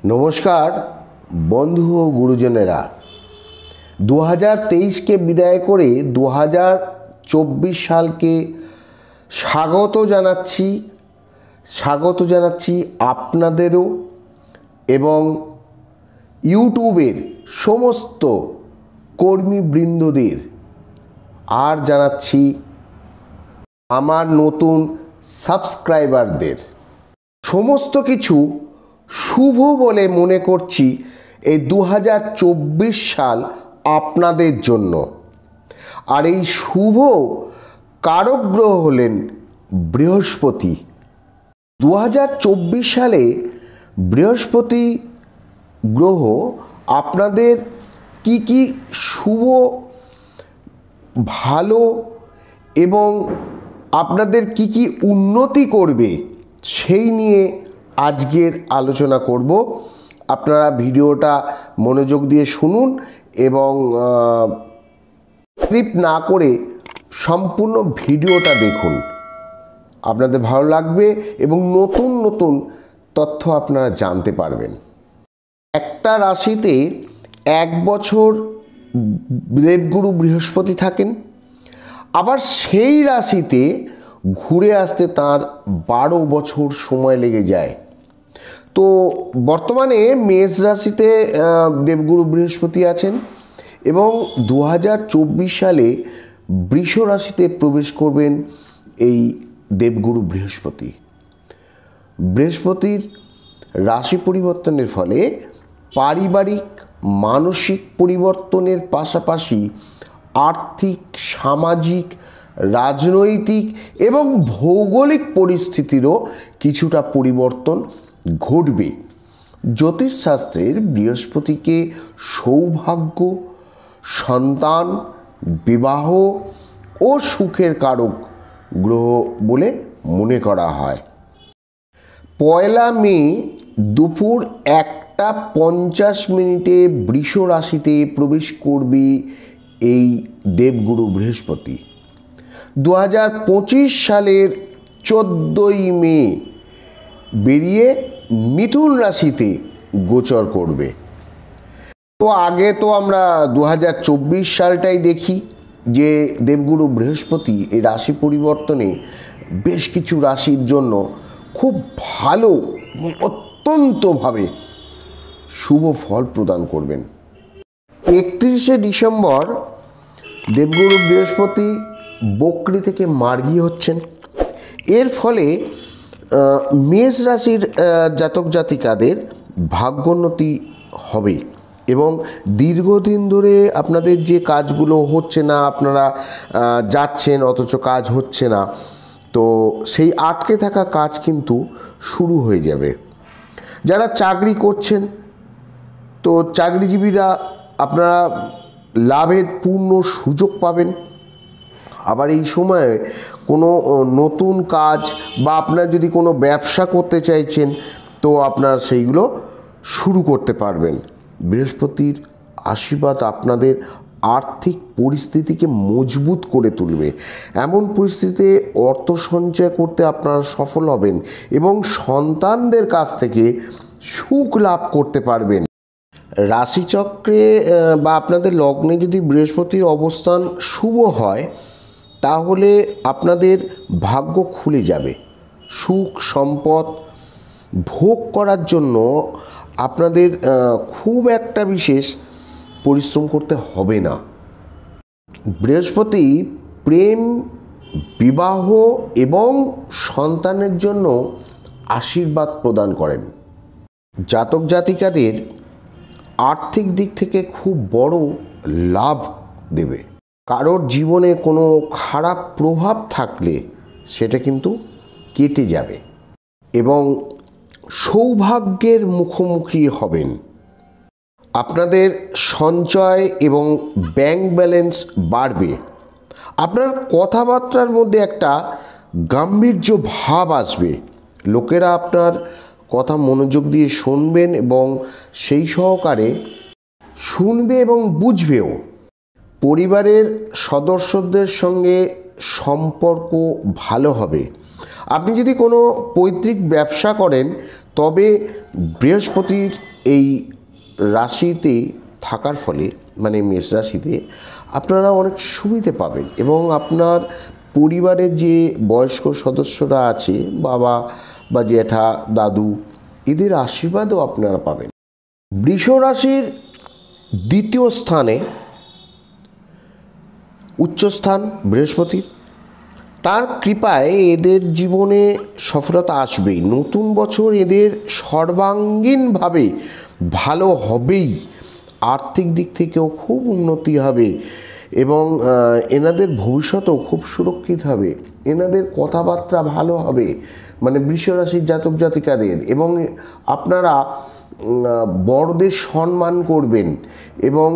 নমস্কার বন্ধু ও গুরুজনেরা, 2023কে বিদায় করে 2024 সালকে স্বাগত জানাচ্ছি আপনাদেরও এবং ইউটিউবের সমস্ত কর্মীবৃন্দদের, আর জানাচ্ছি আমার নতুন সাবস্ক্রাইবারদের। সমস্ত কিছু শুভ বলে মনে করছি এই 2024 সাল আপনাদের জন্য। আর এই শুভ কারক গ্রহ হলেন বৃহস্পতি। 2024 সালে বৃহস্পতি গ্রহ আপনাদের কি কি শুভ, ভালো এবং আপনাদের কি কি উন্নতি করবে সেই নিয়ে আজকের আলোচনা করব। আপনারা ভিডিওটা মনোযোগ দিয়ে শুনুন এবং স্কিপ না করে সম্পূর্ণ ভিডিওটা দেখুন। আপনাদের ভালো লাগবে এবং নতুন নতুন তথ্য আপনারা জানতে পারবেন। একটা রাশিতে 1 বছর দেবগুরু বৃহস্পতি থাকেন, আবার সেই রাশিতে ঘুরে আসতে তার 12 বছর সময় লেগে যায়। তো বর্তমানে মেষ রাশিতে দেবগুরু বৃহস্পতি আছেন এবং 2024 সালে বৃষ রাশিতে প্রবেশ করবেন এই দেবগুরু বৃহস্পতি। বৃহস্পতির রাশি পরিবর্তনের ফলে পারিবারিক মানসিক পরিবর্তনের পাশাপাশি আর্থিক, সামাজিক, রাজনৈতিক এবং ভৌগোলিক পরিস্থিতিরও কিছুটা পরিবর্তন ঘটবে। জ্যোতিষশাস্ত্রের বৃহস্পতিকে সৌভাগ্য, সন্তান, বিবাহ ও সুখের কারক গ্রহ বলে মনে করা হয়। 1 মে দুপুর 1:50 বৃষ রাশিতে প্রবেশ করবে এই দেবগুরু বৃহস্পতি। 2025 সালের 14 মে বেরিয়ে মিথুন রাশিতে গোচর করবে। তো আগে তো আমরা 2024 সালটাই দেখি যে দেবগুরু বৃহস্পতি এই রাশি পরিবর্তনে বেশ কিছু রাশির জন্য খুব ভালো, অত্যন্তভাবে শুভ ফল প্রদান করবেন। 31শে ডিসেম্বর দেবগুরু বৃহস্পতি বক্রী থেকে মার্গী হচ্ছেন। এর ফলে মেষ রাশির জাতক জাতিকাদের ভাগ্যোন্নতি হবে এবং দীর্ঘদিন ধরে আপনাদের যে কাজগুলো হচ্ছে না, আপনারা যাচ্ছেন অথচ কাজ হচ্ছে না, তো সেই আটকে থাকা কাজ কিন্তু শুরু হয়ে যাবে। যারা চাকরি করছেন, তো চাকরিজীবীরা আপনারা লাভের পূর্ণ সুযোগ পাবেন। আবার এই সময়ে কোনো নতুন কাজ বা আপনার যদি কোনো ব্যবসা করতে চাইছেন, তো আপনারা সেইগুলো শুরু করতে পারবেন। বৃহস্পতির আশীর্বাদ আপনাদের আর্থিক পরিস্থিতিকে মজবুত করে তুলবে। এমন পরিস্থিতিতে অর্থ সঞ্চয় করতে আপনারা সফল হবেন এবং সন্তানদের কাছ থেকে সুখ লাভ করতে পারবেন। রাশিচক্রে বা আপনাদের লগ্নে যদি বৃহস্পতির অবস্থান শুভ হয়, তাহলে আপনাদের ভাগ্য খুলে যাবে। সুখ সম্পদ ভোগ করার জন্য আপনাদের খুব একটা বিশেষ পরিশ্রম করতে হবে না। বৃহস্পতি প্রেম, বিবাহ এবং সন্তানের জন্য আশীর্বাদ প্রদান করেন। জাতক জাতিকাদের আর্থিক দিক থেকে খুব বড় লাভ দেবে। কারোর জীবনে কোনো খারাপ প্রভাব থাকলে সেটা কিন্তু কেটে যাবে এবং সৌভাগ্যের মুখোমুখি হবেন। আপনাদের সঞ্চয় এবং ব্যাংক ব্যালেন্স বাড়বে। আপনার কথাবার্তার মধ্যে একটা গাম্ভীর্য ভাব আসবে। লোকেরা আপনার কথা মনোযোগ দিয়ে শুনবেন এবং সেই সহকারে শুনবে এবং বুঝবেও। পরিবারের সদস্যদের সঙ্গে সম্পর্ক ভালো হবে। আপনি যদি কোনো পৈতৃক ব্যবসা করেন, তবে বৃহস্পতির এই রাশিতে থাকার ফলে মানে মেষ রাশিতে আপনারা অনেক সুবিধে পাবেন এবং আপনার পরিবারের যে বয়স্ক সদস্যরা আছে, বাবা বা জ্যাঠা, দাদু, এদের আশীর্বাদও আপনারা পাবেন। বৃষ রাশির দ্বিতীয় স্থানে উচ্চস্থান বৃহস্পতির, তার কৃপায় এদের জীবনে সফলতা আসবেই। নতুন বছর এদের সর্বাঙ্গীনভাবে ভালো হবেই, আর্থিক দিক থেকেও খুব উন্নতি হবে এবং এনাদের ভবিষ্যতেও খুব সুরক্ষিত হবে। এনাদের কথাবার্তা ভালো হবে মানে বৃষ রাশির জাতক জাতিকাদের, এবং আপনারা বড়দের সম্মান করবেন এবং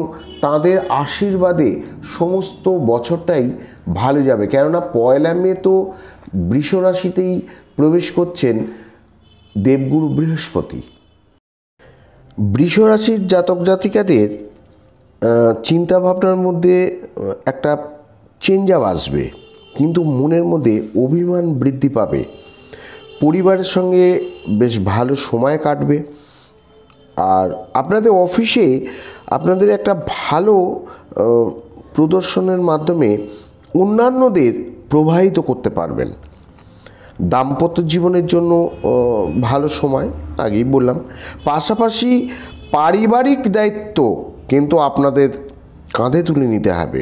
তাদের আশীর্বাদে সমস্ত বছরটাই ভালো যাবে। কেননা 1 মে তো বৃষ রাশিতেই প্রবেশ করছেন দেবগুরু বৃহস্পতি। বৃষ রাশির জাতক জাতিকাদের চিন্তাভাবনার মধ্যে একটা চেঞ্জ আসবে, কিন্তু মনের মধ্যে অভিমান বৃদ্ধি পাবে। পরিবারের সঙ্গে বেশ ভালো সময় কাটবে আর আপনাদের অফিসে আপনাদের একটা ভালো প্রদর্শনের মাধ্যমে অন্যান্যদের প্রভাবিত করতে পারবেন। দাম্পত্য জীবনের জন্য ভালো সময়, আগেই বললাম। পাশাপাশি পারিবারিক দায়িত্ব কিন্তু আপনাদের কাঁধে তুলে নিতে হবে।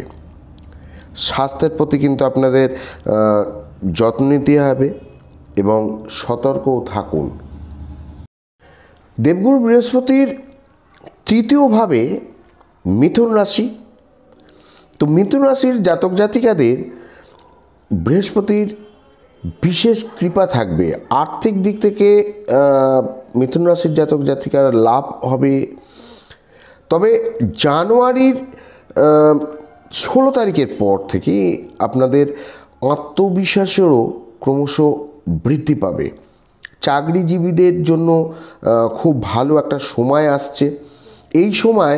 স্বাস্থ্যের প্রতি কিন্তু আপনাদের যত্ন নিতে হবে এবং সতর্কও থাকুন। দেবগুরু বৃহস্পতির তৃতীয়ভাবে মিথুন রাশি, তো মিথুন রাশির জাতক জাতিকাদের বৃহস্পতির বিশেষ কৃপা থাকবে। আর্থিক দিক থেকে মিথুন রাশির জাতক জাতিকার লাভ হবে। তবে জানুয়ারির 16 তারিখের পর থেকে আপনাদের আত্মবিশ্বাসেরও ক্রমশ বৃদ্ধি পাবে। চাকরিজীবীদের জন্য খুব ভালো একটা সময় আসছে। এই সময়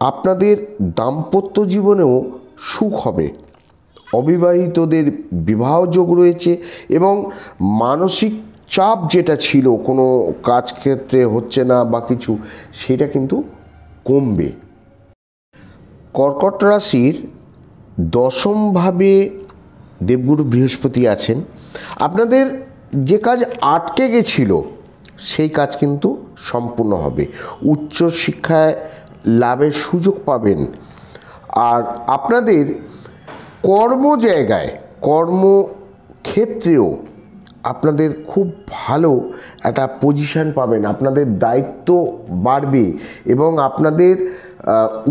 আপনাদের দাম্পত্য জীবনেও সুখ হবে। অবিবাহিতদের বিবাহযোগ রয়েছে এবং মানসিক চাপ যেটা ছিল, কোনো কাজ ক্ষেত্রে হচ্ছে না বা কিছু, সেটা কিন্তু কমবে। কর্কট রাশির দশমভাবে দেবগুরু বৃহস্পতি আছেন। আপনাদের যে কাজ আটকে গেছিল সেই কাজ কিন্তু সম্পূর্ণ হবে। উচ্চ শিক্ষায় লাভের সুযোগ পাবেন আর আপনাদের কর্মজায়গায়, কর্মক্ষেত্রেও আপনাদের খুব ভালো একটা পজিশন পাবেন। আপনাদের দায়িত্ব বাড়বে এবং আপনাদের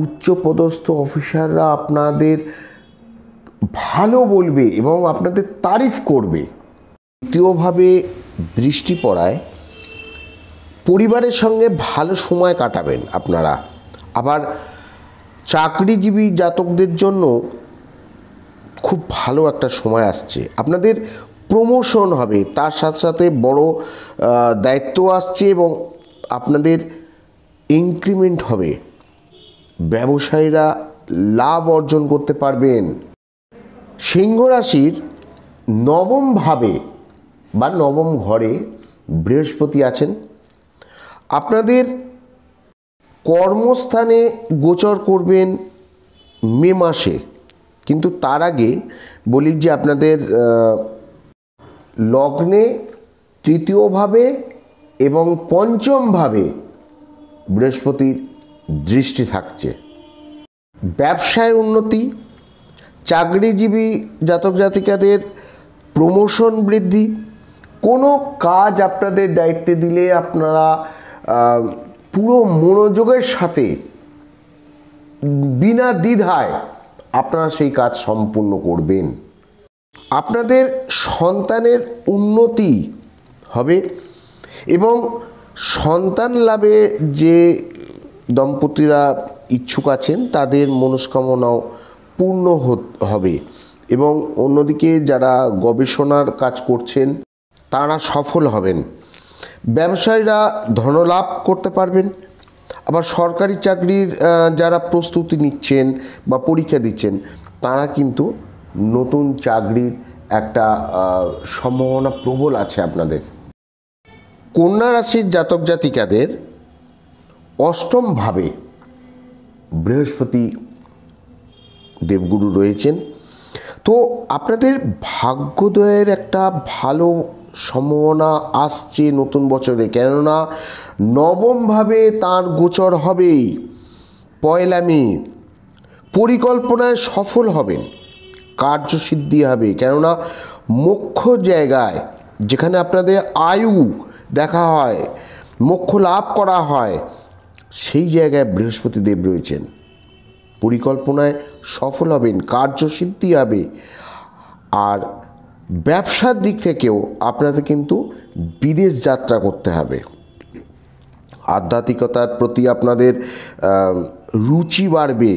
উচ্চপদস্থ অফিসাররা আপনাদের ভালো বলবে এবং আপনাদের তারিফ করবে। তৃতীয়ভাবে দৃষ্টি পড়ায় পরিবারের সঙ্গে ভালো সময় কাটাবেন আপনারা। আবার চাকরিজীবী জাতকদের জন্য খুব ভালো একটা সময় আসছে। আপনাদের প্রমোশন হবে, তার সাথে সাথে বড় দায়িত্ব আসছে এবং আপনাদের ইনক্রিমেন্ট হবে। ব্যবসায়ীরা লাভ অর্জন করতে পারবেন। সিংহ রাশির নবমভাবে বা নবম ঘরে বৃহস্পতি আছেন। আপনাদের কর্মস্থানে গোচর করবেন মে মাসে, কিন্তু তার আগে বলি যে আপনাদের লগ্নে তৃতীয়ভাবে এবং পঞ্চমভাবে বৃহস্পতির দৃষ্টি থাকছে। ব্যবসায় উন্নতি, চাকরিজীবী জাতক জাতিকাদের প্রমোশন বৃদ্ধি। কোনো কাজ আপনাদের দায়িত্বে দিলে আপনারা পুরো মনোযোগের সাথে বিনা দ্বিধায় আপনারা সেই কাজ সম্পূর্ণ করবেন। আপনাদের সন্তানের উন্নতি হবে এবং সন্তান লাভে যে দম্পতিরা ইচ্ছুক আছেন তাদের মনস্কামনাও পূর্ণ হবে এবং অন্যদিকে যারা গবেষণার কাজ করছেন তারা সফল হবেন। ব্যবসায়ীরা ধনলাভ করতে পারবেন। আবার সরকারি চাকরির যারা প্রস্তুতি নিচ্ছেন বা পরীক্ষা দিচ্ছেন তারা কিন্তু নতুন চাকরির একটা সম্ভাবনা প্রবল আছে আপনাদের। কন্যা রাশির জাতক জাতিকাদের অষ্টমভাবে বৃহস্পতি দেবগুরু রয়েছেন। তো আপনাদের ভাগ্যোদয়ের একটা ভালো সম্ভাবনা আসছে নতুন বছরে, কেননা নবমভাবে তার গোচর হবেই। পয়লা মে পরিকল্পনায় সফল হবেন, কার্যসিদ্ধি হবে, কেননা মোক্ষ জায়গায় যেখানে আপনাদের আয়ু দেখা হয়, মোক্ষ লাভ করা হয়, সেই জায়গায় বৃহস্পতি দেব রয়েছেন। পরিকল্পনায় সফল হবেন, কার্যসিদ্ধি হবে। আর ব্যবসার দিক থেকেও আপনাদের কিন্তু বিদেশ যাত্রা করতে হবে। আধ্যাত্মিকতার প্রতি আপনাদের রুচি বাড়বে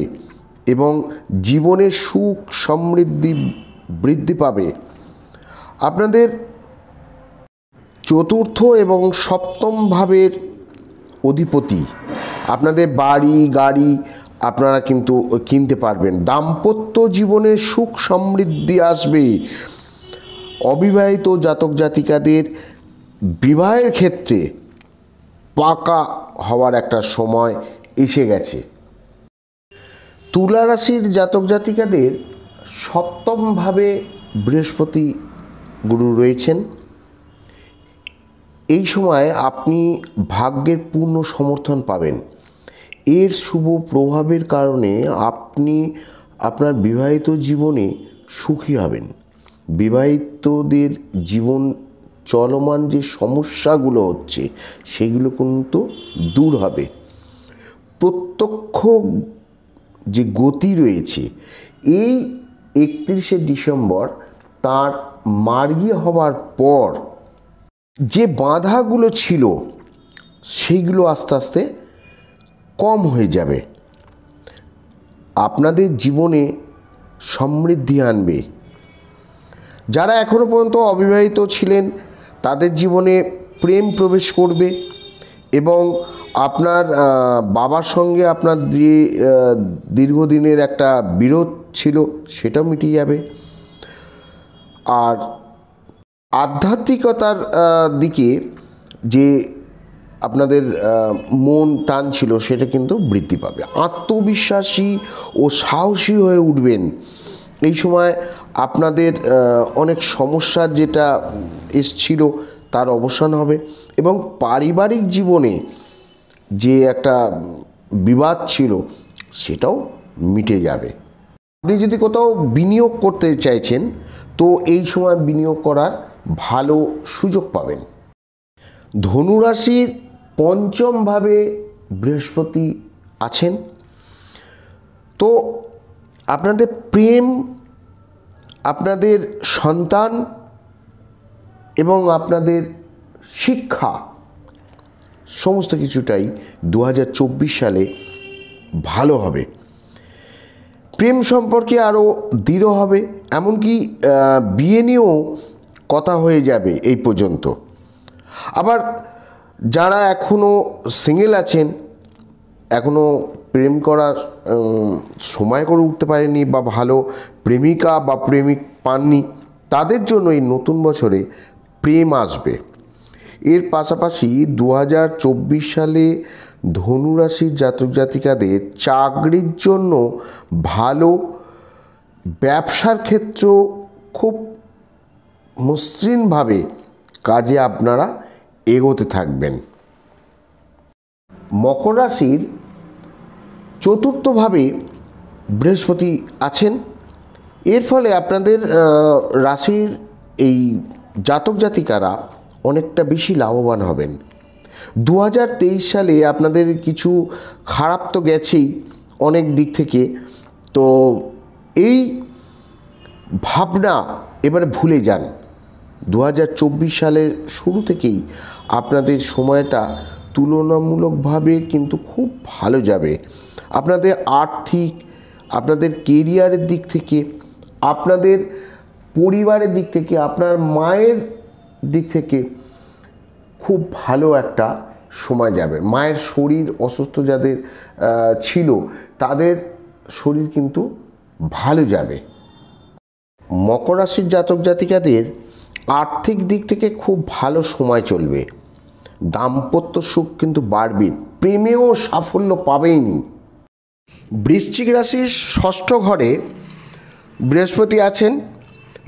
এবং জীবনে সুখ সমৃদ্ধি বৃদ্ধি পাবে। আপনাদের চতুর্থ এবং সপ্তম ভাবের অধিপতি, আপনাদের বাড়ি গাড়ি আপনারা কিন্তু কিনতে পারবেন। দাম্পত্য জীবনে সুখ সমৃদ্ধি আসবে। অবিবাহিত জাতক জাতিকাদের বিবাহের ক্ষেত্রে পাকা হওয়ার একটা সময় এসে গেছে। তুলা রাশির জাতক জাতিকাদের সপ্তমভাবে বৃহস্পতি গুরু রয়েছেন। এই সময় আপনি ভাগ্যের পূর্ণ সমর্থন পাবেন। এর শুভ প্রভাবের কারণে আপনি আপনার বিবাহিত জীবনে সুখী হবেন। বিবাহিতদের জীবন চলমান যে সমস্যাগুলো হচ্ছে সেগুলো কিন্তু দূর হবে। প্রত্যক্ষ যে গতি রয়েছে, এই 31শে ডিসেম্বর তার মার্গী হওয়ার পর যে বাধাগুলো ছিল সেইগুলো আস্তে আস্তে কম হয়ে যাবে। আপনাদের জীবনে সমৃদ্ধি আনবে। যারা এখনও পর্যন্ত অবিবাহিত ছিলেন তাদের জীবনে প্রেম প্রবেশ করবে এবং আপনার বাবার সঙ্গে আপনার যে দীর্ঘদিনের একটা বিরোধ ছিল সেটাও মিটে যাবে। আর আধ্যাত্মিকতার দিকে যে আপনাদের মন টান ছিল সেটা কিন্তু বৃদ্ধি পাবে। আত্মবিশ্বাসী ও সাহসী হয়ে উঠবেন। এই সময় আপনাদের অনেক সমস্যা যেটা এসছিল তার অবসান হবে এবং পারিবারিক জীবনে যে একটা বিবাদ ছিল সেটাও মিটে যাবে। আপনি যদি কোথাও বিনিয়োগ করতে চাইছেন তো এই সময় বিনিয়োগ করার ভালো সুযোগ পাবেন। ধনুরাশির পঞ্চমভাবে বৃহস্পতি আছেন। তো আপনাদের প্রেম, আপনাদের সন্তান এবং আপনাদের শিক্ষা সমস্ত কিছুটাই 2024 সালে ভালো হবে। প্রেম সম্পর্কে আরও দৃঢ় হবে, এমনকি বিয়ে নিয়েও কথা হয়ে যাবে এই পর্যন্ত। আবার যারা এখনও সিঙ্গেল আছেন, এখনও প্রেম করার সময় করে উঠতে পারেনি বা ভালো প্রেমিকা বা প্রেমিক পাননি, তাদের জন্য এই নতুন বছরে প্রেম আসবে। এর পাশাপাশি 2024 সালে ধনুরাশির জাতক জাতিকাদের চাকরির জন্য ভালো, ব্যবসার ক্ষেত্র খুব মসৃণভাবে কাজে আপনারা এগোতে থাকবেন। মকর রাশির চতুর্থভাবে বৃহস্পতি আছেন। এর ফলে আপনাদের রাশির এই জাতক জাতিকারা অনেকটা বেশি লাভবান হবেন। 2023 সালে আপনাদের কিছু খারাপ তো গেছেই অনেক দিক থেকে, তো এই ভাবনা এবারে ভুলে যান। 2024 সালের শুরু থেকেই আপনাদের সময়টা তুলনামূলকভাবে কিন্তু খুব ভালো যাবে। আপনাদের আর্থিক, আপনাদের কেরিয়ারের দিক থেকে, আপনাদের পরিবারের দিক থেকে, আপনার মায়ের দিক থেকে খুব ভালো একটা সময় যাবে। মায়ের শরীর অসুস্থ যাদের ছিল তাদের শরীর কিন্তু ভালো যাবে। মকর রাশির জাতক জাতিকাদের আর্থিক দিক থেকে খুব ভালো সময় চলবে। দাম্পত্য সুখ কিন্তু বাড়বে। প্রেমেও সাফল্য পাবেনই। বৃশ্চিক রাশির ষষ্ঠ ঘরে বৃহস্পতি আছেন।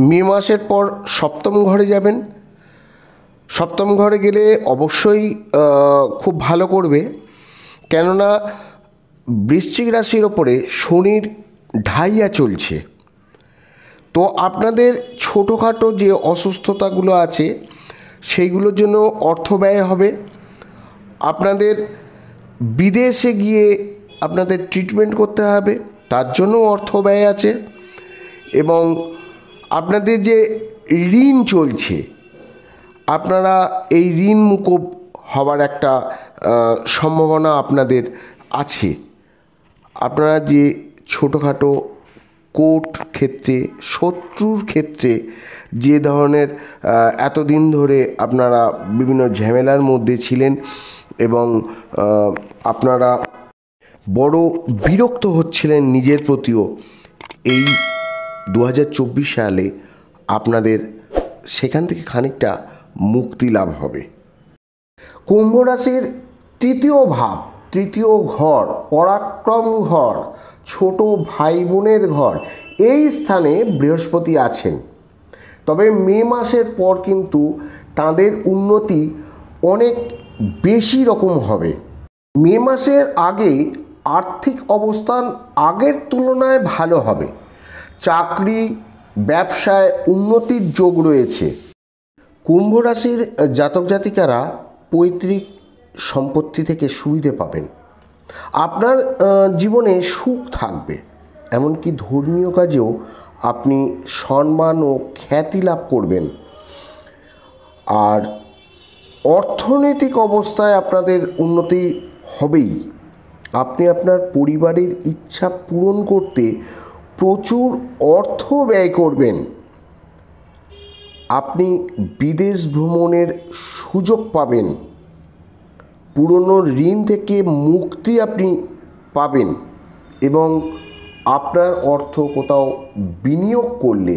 মে মাসের পর সপ্তম ঘরে যাবেন। সপ্তম ঘরে গেলে অবশ্যই খুব ভালো করবে, কেননা বৃশ্চিক রাশির ওপরে শনির ঢাইয়া চলছে। তো আপনাদের ছোটোখাটো যে অসুস্থতাগুলো আছে সেইগুলোর জন্য অর্থ ব্যয় হবে। আপনাদের বিদেশে গিয়ে আপনাদের ট্রিটমেন্ট করতে হবে, তার জন্য অর্থ ব্যয় আছে। এবং আপনাদের যে ঋণ চলছে, আপনারা এই ঋণ মুকুব হওয়ার একটা সম্ভাবনা আপনাদের আছে। আপনারা যে ছোটোখাটো কোর্ট ক্ষেত্রে, শত্রুর ক্ষেত্রে যে ধরনের এতদিন ধরে আপনারা বিভিন্ন ঝামেলার মধ্যে ছিলেন এবং আপনারা বড় বিরক্ত হচ্ছিলেন নিজের প্রতিও, এই 2024 সালে আপনাদের সেখান থেকে খানিকটা মুক্তি লাভ হবে। কুম্ভ রাশির তৃতীয় ভাব, তৃতীয় ঘর, পরাক্রম ঘর, ছোট ভাই বোনের ঘর, এই স্থানে বৃহস্পতি আছেন। তবে মে মাসের পর কিন্তু তাদের উন্নতি অনেক বেশি রকম হবে। মে মাসের আগে আর্থিক অবস্থান আগের তুলনায় ভালো হবে। চাকরি, ব্যবসায় উন্নতির যোগ রয়েছে। কুম্ভ রাশির জাতক জাতিকারা পৈতৃক সম্পত্তি থেকে সুবিধে পাবেন। আপনার জীবনে সুখ থাকবে, এমনকি ধর্মীয় কাজেও আপনি সম্মান ও খ্যাতি লাভ করবেন। আর অর্থনৈতিক অবস্থায় আপনাদের উন্নতি হবেই। আপনি আপনার পরিবারের ইচ্ছা পূরণ করতে প্রচুর অর্থ ব্যয় করবেন। আপনি বিদেশ ভ্রমণের সুযোগ পাবেন। পুরনো ঋণ থেকে মুক্তি আপনি পাবেন এবং আপনার অর্থ কোথাও বিনিয়োগ করলে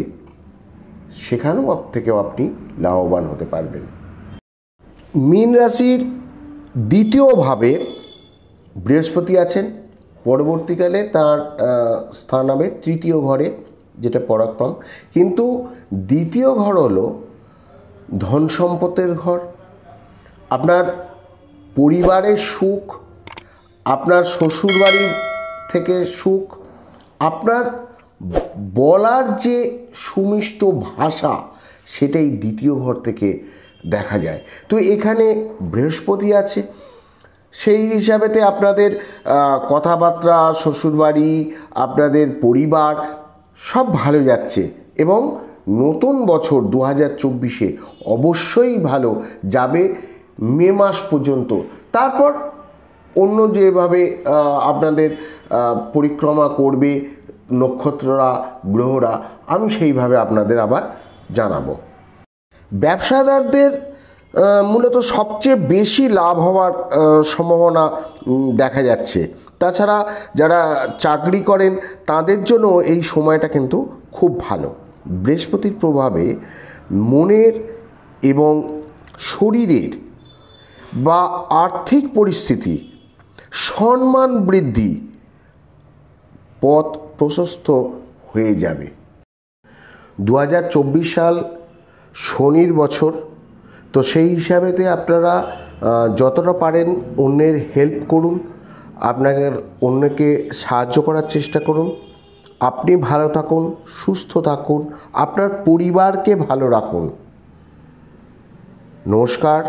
সেখানেও থেকেও আপনি লাভবান হতে পারবেন। মীন রাশির দ্বিতীয়ভাবে বৃহস্পতি আছেন। পরবর্তীকালে তার স্থান হবে তৃতীয় ঘরে, যেটা পরাক্রম। কিন্তু দ্বিতীয় ঘর হলো ধন সম্পদের ঘর। আপনার পরিবারের সুখ, আপনার শ্বশুরবাড়ির থেকে সুখ, আপনার বলার যে সুমিষ্ট ভাষা, সেটাই দ্বিতীয় ঘর থেকে দেখা যায়। তো এখানে বৃহস্পতি আছে, সেই হিসাবেতে আপনাদের কথাবার্তা, শ্বশুরবাড়ি, আপনাদের পরিবার সব ভালো যাচ্ছে এবং নতুন বছর 2024-এ অবশ্যই ভালো যাবে মে মাস পর্যন্ত। তারপর অন্য যেভাবে আপনাদের পরিক্রমা করবে নক্ষত্ররা, গ্রহরা, আমি সেইভাবে আপনাদের আবার জানাবো। ব্যবসাদারদের মূলত সবচেয়ে বেশি লাভ হওয়ার সম্ভাবনা দেখা যাচ্ছে। তাছাড়া যারা চাকরি করেন তাদের জন্য এই সময়টা কিন্তু খুব ভালো। বৃহস্পতির প্রভাবে মনের এবং শরীরের বা আর্থিক পরিস্থিতি, সম্মান বৃদ্ধি, পথ প্রশস্ত হয়ে যাবে। 2024 সাল শনির বছর, তো সেই হিসাবেতে আপনারা যতটা পারেন অন্যের হেল্প করুন, আপনাদের অন্যকে সাহায্য করার চেষ্টা করুন। আপনি ভালো থাকুন, সুস্থ থাকুন, আপনার পরিবারকে ভালো রাখুন। নমস্কার।